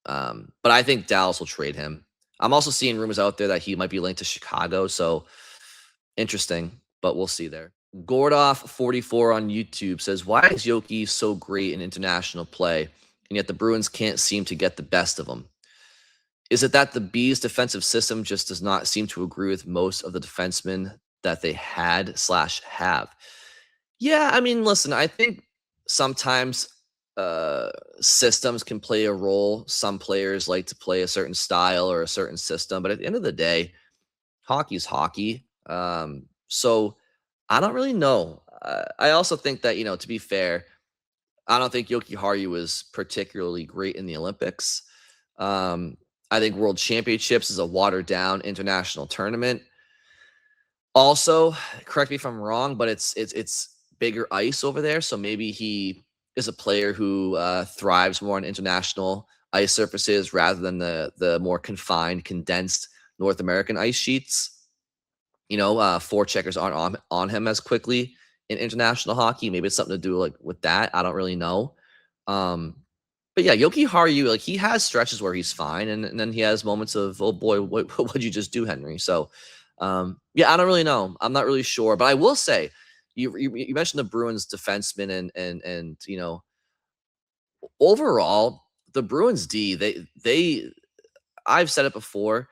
But I think Dallas will trade him. I'm also seeing rumors out there that he might be linked to Chicago. So interesting, but we'll see there. Gordoff44 on YouTube says, why is Yoki so great in international play, and yet the Bruins can't seem to get the best of him? Is it that the Bees defensive system just does not seem to agree with most of the defensemen that they had/have? Yeah, listen, I think sometimes systems can play a role. Some players like to play a certain style or a certain system, but at the end of the day, hockey's hockey. So I don't really know. I also think that, to be fair, I don't think Yoki Haru was particularly great in the Olympics. I think World Championships is a watered down international tournament. Also, correct me if I'm wrong, but it's bigger ice over there. So maybe he is a player who thrives more on international ice surfaces rather than the more confined, condensed North American ice sheets. Forecheckers aren't on him as quickly in international hockey. Maybe it's something to do with that. I don't really know. But yeah, Yoki Haru, like he has stretches where he's fine, and then he has moments of, oh boy, what'd you just do, Henry? So yeah, I don't really know. I'm not really sure, but I will say, you mentioned the Bruins defenseman and overall the Bruins D, they I've said it before.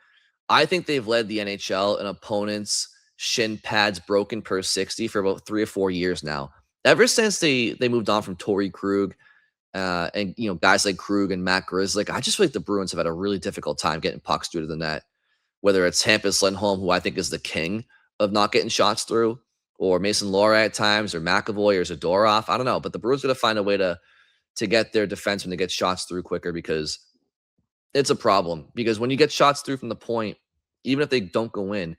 I think they've led the NHL in opponents' shin pads broken per 60 for about 3 or 4 years now. Ever since they moved on from Torrey Krug, and guys like Krug and Matt Grzelcyk, I just feel like the Bruins have had a really difficult time getting pucks through to the net. Whether it's Hampus Lindholm, who I think is the king of not getting shots through, or Mason Lohrei at times, or McAvoy or Zadorov, I don't know. But the Bruins got to find a way to get their defensemen to get shots through quicker, because it's a problem. Because when you get shots through from the point, even if they don't go in,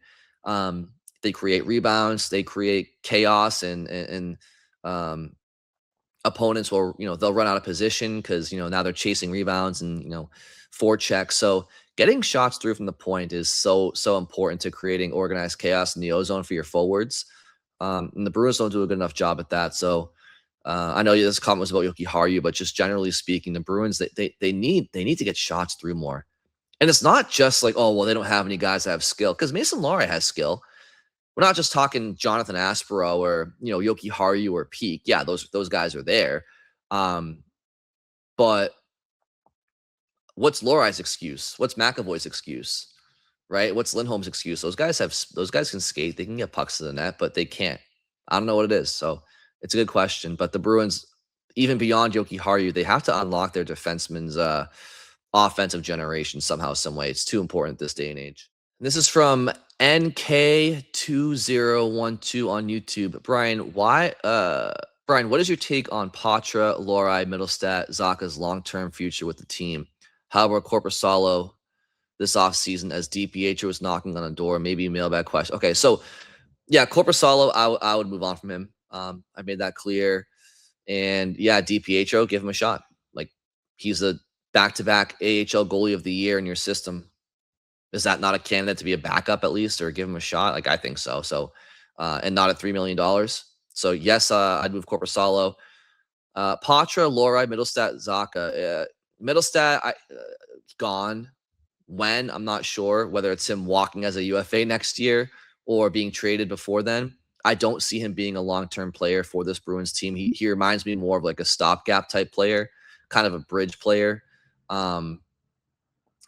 they create rebounds, they create chaos, and opponents will, they'll run out of position because, now they're chasing rebounds and, forechecks. So getting shots through from the point is so important to creating organized chaos in the ozone for your forwards. And the Bruins don't do a good enough job at that. So I know this comment was about Yoki Haru, but just generally speaking, the Bruins, they need to get shots through more. And it's not just like, oh, well, they don't have any guys that have skill, because Mason Lohrei has skill. We're not just talking Jonathan Aspero or, Yoki Haru or Peak. Yeah, those guys are there. But what's Lohrai's excuse? What's McAvoy's excuse? Right? What's Lindholm's excuse? Those guys can skate. They can get pucks to the net, but they can't. I don't know what it is. So it's a good question. But the Bruins, even beyond Yoki Haru, they have to unlock their defensemen's offensive generation somehow, some way. It's too important this day and age. This is from NK2012 on YouTube. Brian, what is your take on Patra, Lohrei, Middlestat, Zacha's long-term future with the team? How about Korpisalo this offseason, as DiPietro was knocking on a door? Maybe a mailbag question. Okay, so yeah, Korpisalo, I would move on from him. I made that clear. And yeah, DiPietro, give him a shot. Like, he's a back-to-back AHL goalie of the year in your system. Is that not a candidate to be a backup at least, or give him a shot? Like, I think so. So, and not at $3 million. So yes, I'd move Korpisalo. Patra, Lohrei, Middlestat, Zacha. Middlestat, gone. When? I'm not sure. Whether it's him walking as a UFA next year or being traded before then. I don't see him being a long-term player for this Bruins team. He reminds me more of like a stopgap type player, kind of a bridge player.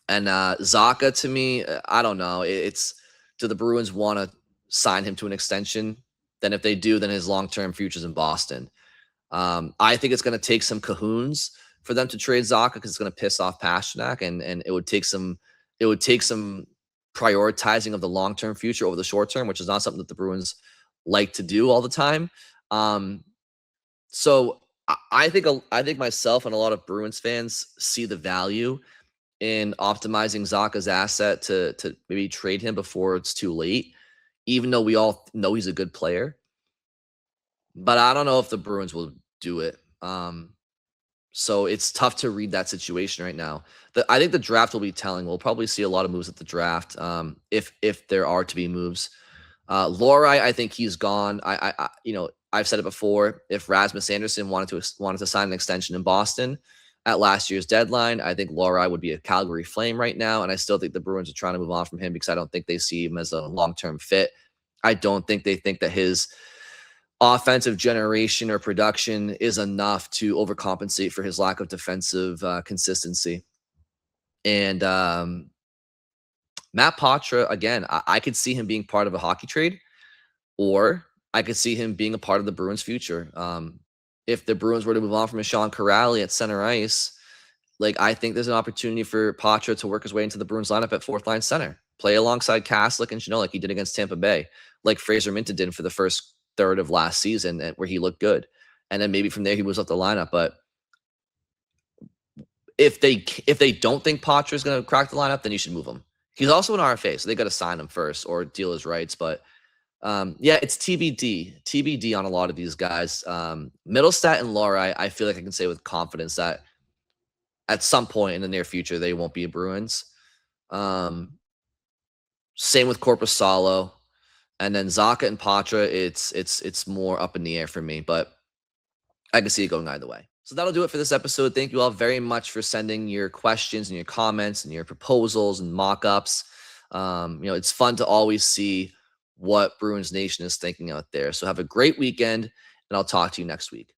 And Zacha, to me, I don't know. Do the Bruins want to sign him to an extension? Then if they do, then his long-term future's in Boston. I think it's going to take some cajoons for them to trade Zacha, because it's going to piss off Pastrnak, and it would take some prioritizing of the long-term future over the short term, which is not something that the Bruins like to do all the time. So I think myself and a lot of Bruins fans see the value in optimizing Zacha's asset to maybe trade him before it's too late, even though we all know he's a good player. But I don't know if the Bruins will do it. So it's tough to read that situation right now. I think the draft will be telling. We'll probably see a lot of moves at the draft, if there are to be moves. Lohrei, I think he's gone. I've said it before. If Rasmus Anderson wanted to sign an extension in Boston at last year's deadline, I think Lohrei would be a Calgary Flame right now, and I still think the Bruins are trying to move on from him because I don't think they see him as a long-term fit. I don't think they think that his offensive generation or production is enough to overcompensate for his lack of defensive consistency. And Matt Patra, again, I could see him being part of a hockey trade, or I could see him being a part of the Bruins' future. If the Bruins were to move on from Sean Corrali at center ice, like, I think there's an opportunity for Patra to work his way into the Bruins lineup at fourth line center, play alongside Kaslik and Chanel like he did against Tampa Bay, like Fraser Minton did for the first third of last season, where he looked good. And then maybe from there he moves up the lineup. But if they don't think Patra is going to crack the lineup, then you should move him. He's also an RFA, so they got to sign him first or deal his rights. But yeah, it's TBD on a lot of these guys. Middlestat and Lohrei, I feel like I can say with confidence that at some point in the near future they won't be a Bruins. Same with Korpisalo. And then Zaka and Patra, it's more up in the air for me, but I can see it going either way. So that'll do it for this episode. Thank you all very much for sending your questions and your comments and your proposals and mock-ups. It's fun to always see what Bruins Nation is thinking out there. So have a great weekend, and I'll talk to you next week.